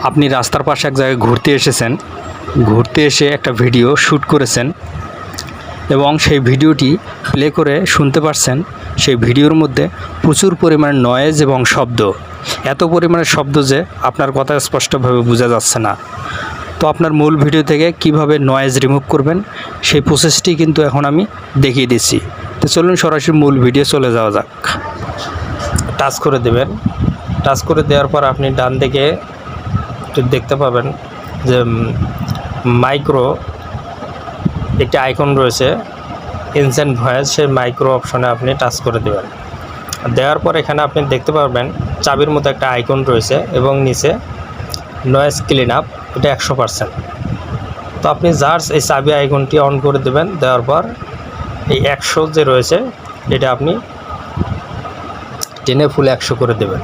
আপনি রাস্তার পাশে এক জায়গায় ঘুরতে এসেছেন, ঘুরতে এসে একটা ভিডিও শ্যুট করেছেন এবং সেই ভিডিওটি প্লে করে শুনতে পারছেন। সেই ভিডিওর মধ্যে প্রচুর পরিমাণে নয়েজ এবং শব্দ, এত পরিমাণে শব্দ যে আপনার কথা স্পষ্টভাবে বোঝা যাচ্ছে না। তো আপনার মূল ভিডিও থেকে কিভাবে নয়েজ রিমুভ করবেন সেই প্রসেসটি কিন্তু এখন আমি দেখিয়ে দিচ্ছি। তো চলুন সরাসরি মূল ভিডিও চলে যাওয়া যাক। টাচ করে দেবেন। টাচ করে দেওয়ার পর আপনি ডান দিকে দেখতে পাবেন যে মাইক্রো একটি আইকন রয়েছে, ইনস্ট্যান্ট ভয়েস। সেই মাইক্রো অপশনে আপনি টাচ করে দেবেন। দেওয়ার পর এখানে আপনি দেখতে পারবেন চাবির মতো একটা আইকন রয়েছে এবং নিচে নয়েজ ক্লিন আপ, এটা 100%। তো আপনি জাস্ট এই চাবি আইকনটি অন করে দেবেন। দেওয়ার পর এই 100 যে রয়েছে এটা আপনি টেনে ফুল 100 করে দেবেন।